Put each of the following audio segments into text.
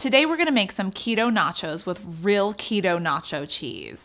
Today we're gonna make some keto nachos with real keto nacho cheese.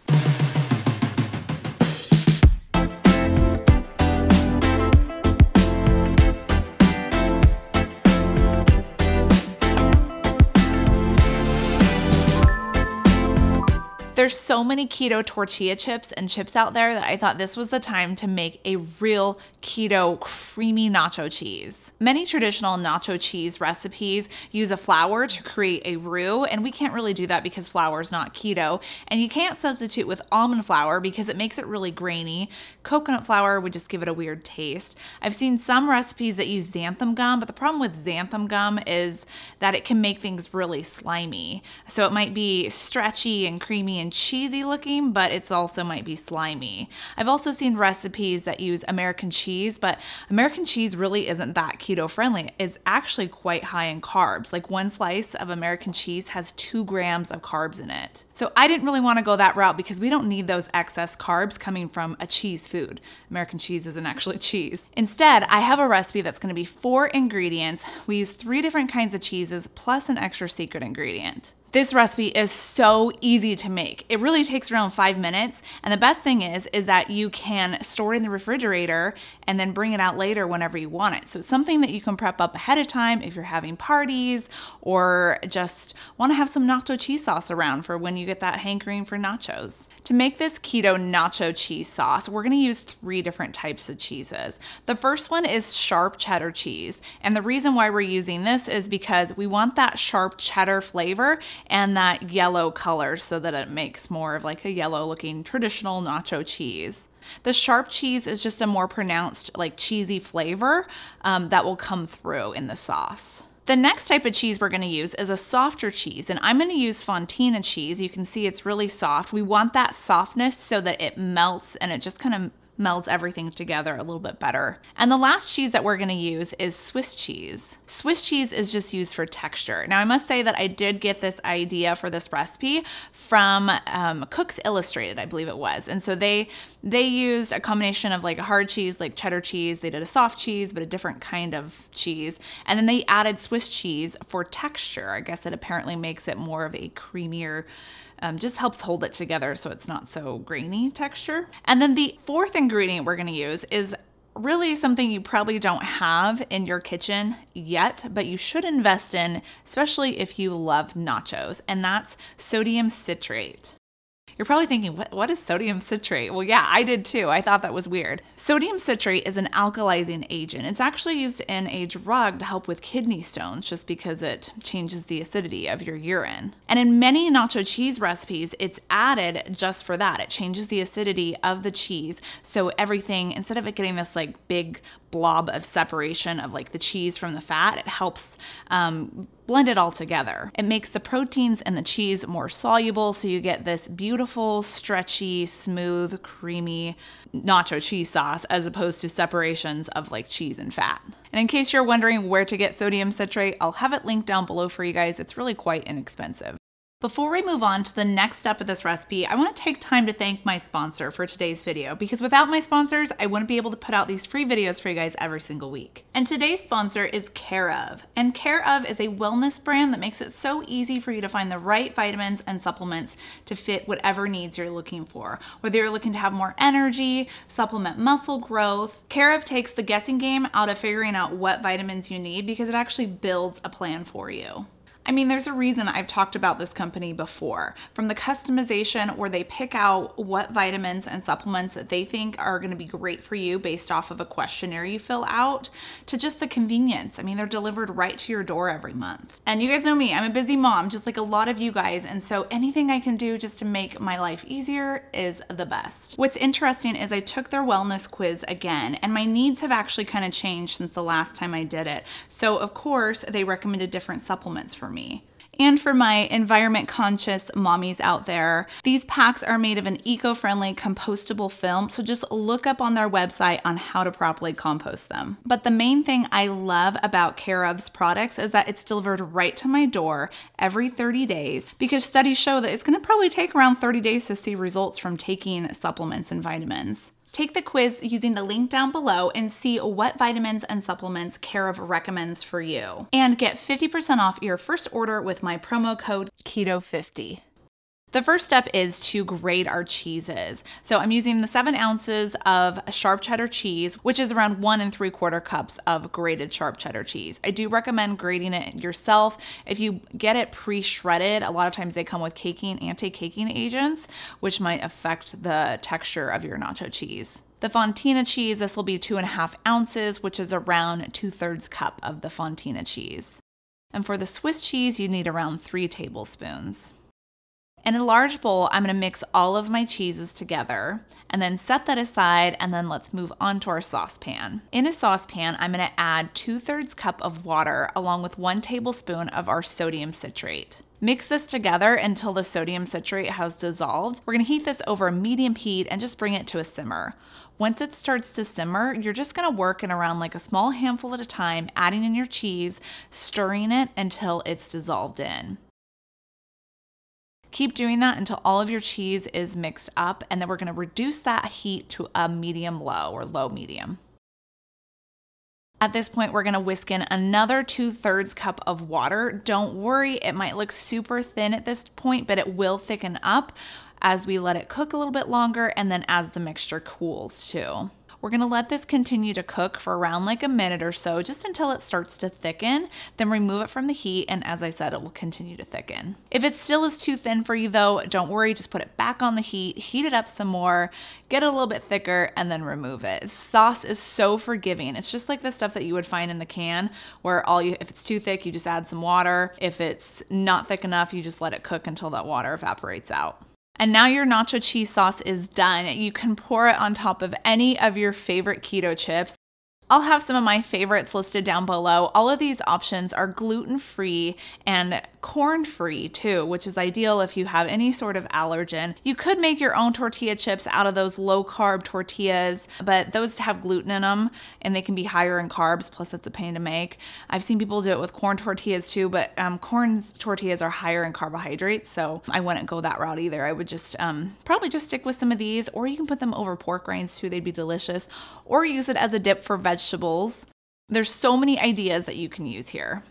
There's so many keto tortilla chips and chips out there that I thought this was the time to make a real keto creamy nacho cheese. Many traditional nacho cheese recipes use a flour to create a roux, and we can't really do that because flour is not keto. And you can't substitute with almond flour because it makes it really grainy. Coconut flour would just give it a weird taste. I've seen some recipes that use xanthan gum, but the problem with xanthan gum is that it can make things really slimy. So it might be stretchy and creamy and cheesy looking, but it's also might be slimy. I've also seen recipes that use American cheese, but American cheese really isn't that keto friendly. It's actually quite high in carbs. Like one slice of American cheese has 2 grams of carbs in it. So I didn't really want to go that route because we don't need those excess carbs coming from a cheese food. American cheese isn't actually cheese. Instead, I have a recipe that's going to be 4 ingredients. We use 3 different kinds of cheeses plus an extra secret ingredient. This recipe is so easy to make. It really takes around 5 minutes. And the best thing is that you can store it in the refrigerator and then bring it out later whenever you want it. So it's something that you can prep up ahead of time if you're having parties or just want to have some nacho cheese sauce around for when you get that hankering for nachos. To make this keto nacho cheese sauce, we're gonna use 3 different types of cheeses. The first one is sharp cheddar cheese. And the reason why we're using this is because we want that sharp cheddar flavor and that yellow color so that it makes more of like a yellow looking traditional nacho cheese. The sharp cheese is just a more pronounced like cheesy flavor that will come through in the sauce. The next type of cheese we're gonna use is a softer cheese, and I'm gonna use Fontina cheese. You can see it's really soft. We want that softness so that it melts and it just kind of melds everything together a little bit better. And the last cheese that we're gonna use is Swiss cheese. Swiss cheese is just used for texture. Now I must say that I did get this idea for this recipe from Cooks Illustrated, I believe it was. And so they used a combination of like a hard cheese, like cheddar cheese. They did a soft cheese, but a different kind of cheese. And then they added Swiss cheese for texture. I guess it apparently makes it more of a creamier, just helps hold it together so it's not so grainy texture. And then the 4th ingredient we're gonna use is really something you probably don't have in your kitchen yet, but you should invest in, especially if you love nachos, and that's sodium citrate. You're probably thinking, what is sodium citrate? Well, yeah, I did too. I thought that was weird. Sodium citrate is an alkalizing agent. It's actually used in a drug to help with kidney stones just because it changes the acidity of your urine. And in many nacho cheese recipes, it's added just for that. It changes the acidity of the cheese. So everything, instead of it getting this like big blob of separation of like the cheese from the fat, it helps blend it all together. It makes the proteins in the cheese more soluble, so you get this beautiful, stretchy, smooth, creamy nacho cheese sauce as opposed to separations of like cheese and fat. And in case you're wondering where to get sodium citrate, I'll have it linked down below for you guys. It's really quite inexpensive. Before we move on to the next step of this recipe, I want to take time to thank my sponsor for today's video, because without my sponsors, I wouldn't be able to put out these free videos for you guys every single week. And today's sponsor is Care Of. And Care Of is a wellness brand that makes it so easy for you to find the right vitamins and supplements to fit whatever needs you're looking for. Whether you're looking to have more energy, supplement muscle growth, Care Of takes the guessing game out of figuring out what vitamins you need because it actually builds a plan for you. I mean, there's a reason I've talked about this company before. From the customization where they pick out what vitamins and supplements that they think are gonna be great for you based off of a questionnaire you fill out, to just the convenience. I mean, they're delivered right to your door every month. And you guys know me, I'm a busy mom, just like a lot of you guys, and so anything I can do just to make my life easier is the best. What's interesting is I took their wellness quiz again, and my needs have actually kind of changed since the last time I did it. So of course, they recommended different supplements for me. And for my environment conscious mommies out there, these packs are made of an eco-friendly compostable film, so just look up on their website on how to properly compost them. But the main thing I love about Care Of's products is that it's delivered right to my door every 30 days, because studies show that it's gonna probably take around 30 days to see results from taking supplements and vitamins. Take the quiz using the link down below and see what vitamins and supplements Care of recommends for you. And get 50% off your first order with my promo code KETO50. The first step is to grate our cheeses. So I'm using the 7 ounces of sharp cheddar cheese, which is around 1 3/4 cups of grated sharp cheddar cheese. I do recommend grating it yourself. If you get it pre-shredded, a lot of times they come with anti-caking agents, which might affect the texture of your nacho cheese. The Fontina cheese, this will be 2.5 ounces, which is around 2/3 cup of the Fontina cheese. And for the Swiss cheese, you need around 3 tablespoons. In a large bowl, I'm going to mix all of my cheeses together and then set that aside, and then let's move on to our saucepan. In a saucepan, I'm going to add 2/3 cup of water along with 1 tablespoon of our sodium citrate. Mix this together until the sodium citrate has dissolved. We're going to heat this over a medium heat and just bring it to a simmer. Once it starts to simmer, you're just going to work in around like a small handful at a time, adding in your cheese, stirring it until it's dissolved in. Keep doing that until all of your cheese is mixed up, and then we're going to reduce that heat to a medium-low or low-medium. At this point, we're going to whisk in another 2/3 cup of water. Don't worry, it might look super thin at this point, but it will thicken up as we let it cook a little bit longer and then as the mixture cools too. We're going to let this continue to cook for around like a minute or so, just until it starts to thicken. Then remove it from the heat, and as I said, it will continue to thicken. If it still is too thin for you though, don't worry, just put it back on the heat, heat it up some more, get it a little bit thicker, and then remove it. Sauce is so forgiving. It's just like the stuff that you would find in the can, where if it's too thick, you just add some water. If it's not thick enough, you just let it cook until that water evaporates out. And now your nacho cheese sauce is done. You can pour it on top of any of your favorite keto chips. I'll have some of my favorites listed down below. All of these options are gluten-free and corn-free too, which is ideal if you have any sort of allergen. You could make your own tortilla chips out of those low-carb tortillas, but those have gluten in them and they can be higher in carbs, plus it's a pain to make. I've seen people do it with corn tortillas too, but corn tortillas are higher in carbohydrates, so I wouldn't go that route either. I would just probably just stick with some of these, or you can put them over pork rinds too, they'd be delicious, or use it as a dip for vegetables. There's so many ideas that you can use here.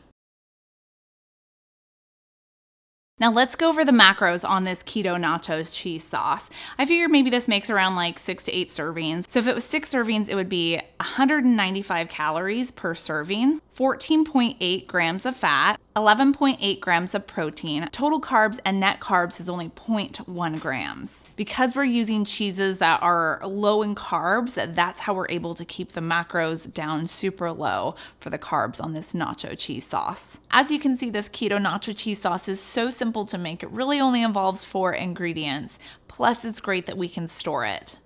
Now let's go over the macros on this Keto Nacho Cheese sauce. I figured maybe this makes around like 6 to 8 servings. So if it was 6 servings, it would be 195 calories per serving, 14.8 grams of fat, 11.8 grams of protein. Total carbs and net carbs is only 0.1 grams. Because we're using cheeses that are low in carbs, that's how we're able to keep the macros down super low for the carbs on this nacho cheese sauce. As you can see, this Keto Nacho Cheese sauce is so simple to make. It really only involves 4 ingredients. Plus, it's great that we can store it.